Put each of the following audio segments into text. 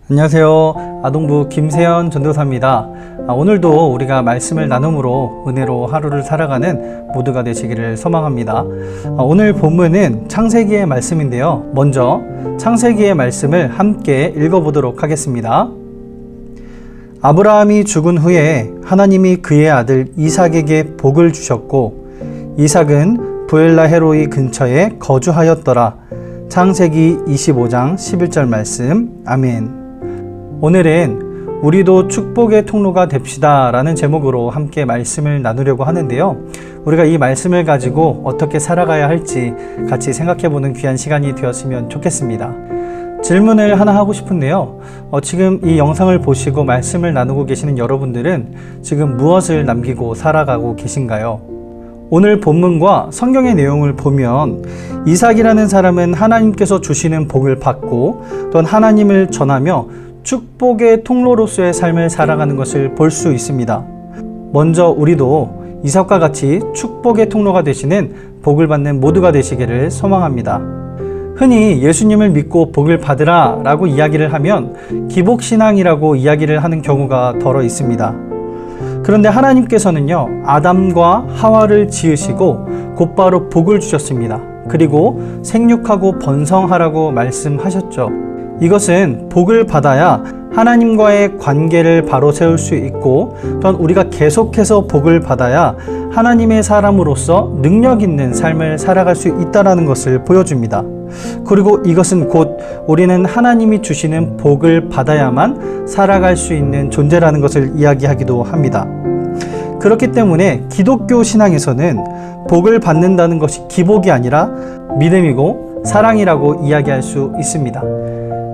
안녕하세요. 아동부 김세현 전도사입니다. 오늘도 우리가 말씀을 나눔으로 은혜로 하루를 살아가는 모두가 되시기를 소망합니다. 오늘 본문은 창세기의 말씀인데요. 먼저 창세기의 말씀을 함께 읽어보도록 하겠습니다. 아브라함이 죽은 후에 하나님이 그의 아들 이삭에게 복을 주셨고 이삭은 부엘라헤로이 근처에 거주하였더라. 창세기 25장 11절 말씀. 아멘. 오늘은 우리도 축복의 통로가 됩시다 라는 제목으로 함께 말씀을 나누려고 하는데요. 우리가 이 말씀을 가지고 어떻게 살아가야 할지 같이 생각해보는 귀한 시간이 되었으면 좋겠습니다. 질문을 하나 하고 싶은데요. 지금 이 영상을 보시고 말씀을 나누고 계시는 여러분들은 지금 무엇을 남기고 살아가고 계신가요? 오늘 본문과 성경의 내용을 보면 이삭이라는 사람은 하나님께서 주시는 복을 받고 또한 하나님을 전하며 축복의 통로로서의 삶을 살아가는 것을 볼 수 있습니다. 먼저 우리도 이삭과 같이 축복의 통로가 되시는 복을 받는 모두가 되시기를 소망합니다. 흔히 예수님을 믿고 복을 받으라 라고 이야기를 하면 기복신앙이라고 이야기를 하는 경우가 덜어 있습니다. 그런데 하나님께서는요, 아담과 하와를 지으시고 곧바로 복을 주셨습니다. 그리고 생육하고 번성하라고 말씀하셨죠. 이것은 복을 받아야 하나님과의 관계를 바로 세울 수 있고 또한 우리가 계속해서 복을 받아야 하나님의 사람으로서 능력 있는 삶을 살아갈 수 있다는 것을 보여줍니다. 그리고 이것은 곧 우리는 하나님이 주시는 복을 받아야만 살아갈 수 있는 존재라는 것을 이야기하기도 합니다. 그렇기 때문에 기독교 신앙에서는 복을 받는다는 것이 기복이 아니라 믿음이고 사랑이라고 이야기할 수 있습니다.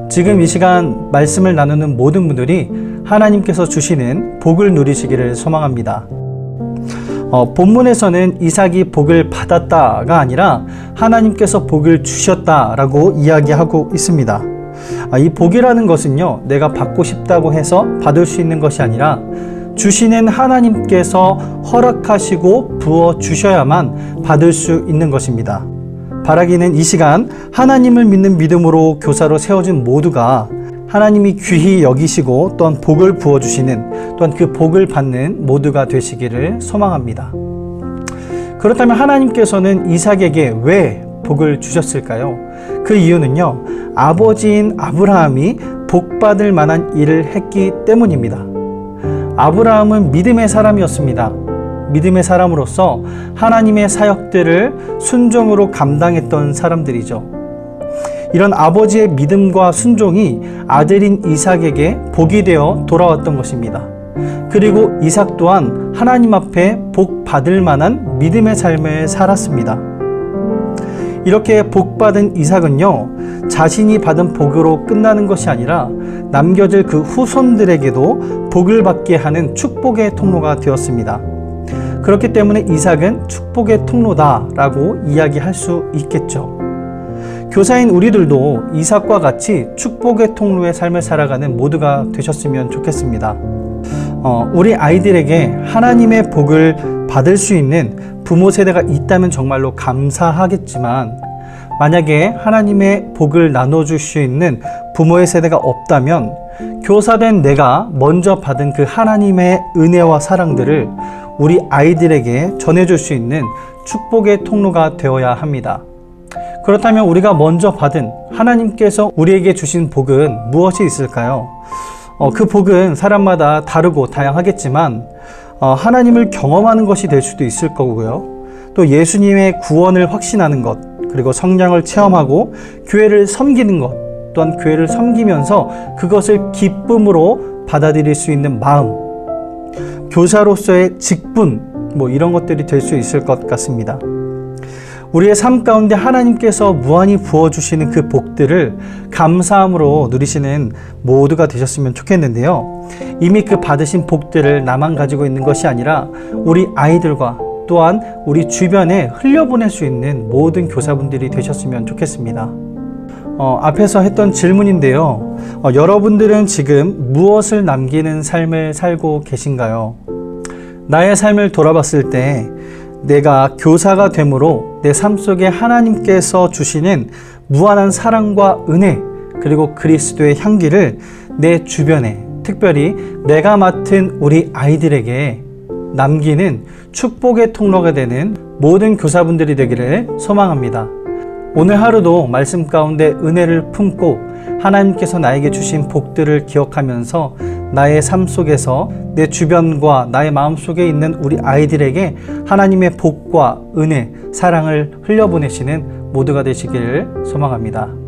지금 이 시간 말씀을 나누는 모든 분들이 하나님께서 주시는 복을 누리시기를 소망합니다. 본문에서는 이삭이 복을 받았다가 아니라 하나님께서 복을 주셨다라고 이야기하고 있습니다. 이 복이라는 것은요, 내가 받고 싶다고 해서 받을 수 있는 것이 아니라 주시는 하나님께서 허락하시고 부어 주셔야만 받을 수 있는 것입니다. 바라기는 이 시간 하나님을 믿는 믿음으로 교사로 세워진 모두가 하나님이 귀히 여기시고 또한 복을 부어주시는 또한 그 복을 받는 모두가 되시기를 소망합니다. 그렇다면 하나님께서는 이삭에게 왜 복을 주셨을까요? 그 이유는요, 아버지인 아브라함이 복받을 만한 일을 했기 때문입니다. 아브라함은 믿음의 사람이었습니다. 믿음의 사람으로서 하나님의 사역들을 순종으로 감당했던 사람들이죠. 이런 아버지의 믿음과 순종이 아들인 이삭에게 복이 되어 돌아왔던 것입니다. 그리고 이삭 또한 하나님 앞에 복 받을 만한 믿음의 삶을 살았습니다. 이렇게 복 받은 이삭은요, 자신이 받은 복으로 끝나는 것이 아니라 남겨질 그 후손들에게도 복을 받게 하는 축복의 통로가 되었습니다. 그렇기 때문에 이삭은 축복의 통로다라고 이야기할 수 있겠죠. 교사인 우리들도 이삭과 같이 축복의 통로의 삶을 살아가는 모두가 되셨으면 좋겠습니다. 우리 아이들에게 하나님의 복을 받을 수 있는 부모 세대가 있다면 정말로 감사하겠지만 만약에 하나님의 복을 나눠줄 수 있는 부모의 세대가 없다면 교사된 내가 먼저 받은 그 하나님의 은혜와 사랑들을 우리 아이들에게 전해줄 수 있는 축복의 통로가 되어야 합니다. 그렇다면 우리가 먼저 받은 하나님께서 우리에게 주신 복은 무엇이 있을까요? 그 복은 사람마다 다르고 다양하겠지만 하나님을 경험하는 것이 될 수도 있을 거고요. 또 예수님의 구원을 확신하는 것, 그리고 성령을 체험하고 교회를 섬기는 것, 또한 교회를 섬기면서 그것을 기쁨으로 받아들일 수 있는 마음, 교사로서의 직분, 이런 것들이 될 수 있을 것 같습니다. 우리의 삶 가운데 하나님께서 무한히 부어주시는 그 복들을 감사함으로 누리시는 모두가 되셨으면 좋겠는데요. 이미 그 받으신 복들을 나만 가지고 있는 것이 아니라 우리 아이들과 또한 우리 주변에 흘려보낼 수 있는 모든 교사분들이 되셨으면 좋겠습니다. 앞에서 했던 질문인데요. 여러분들은 지금 무엇을 남기는 삶을 살고 계신가요? 나의 삶을 돌아봤을 때 내가 교사가 됨으로 내 삶 속에 하나님께서 주시는 무한한 사랑과 은혜, 그리고 그리스도의 향기를 내 주변에, 특별히 내가 맡은 우리 아이들에게 남기는 축복의 통로가 되는 모든 교사분들이 되기를 소망합니다. 오늘 하루도 말씀 가운데 은혜를 품고 하나님께서 나에게 주신 복들을 기억하면서 나의 삶 속에서 내 주변과 나의 마음 속에 있는 우리 아이들에게 하나님의 복과 은혜, 사랑을 흘려보내시는 모두가 되시기를 소망합니다.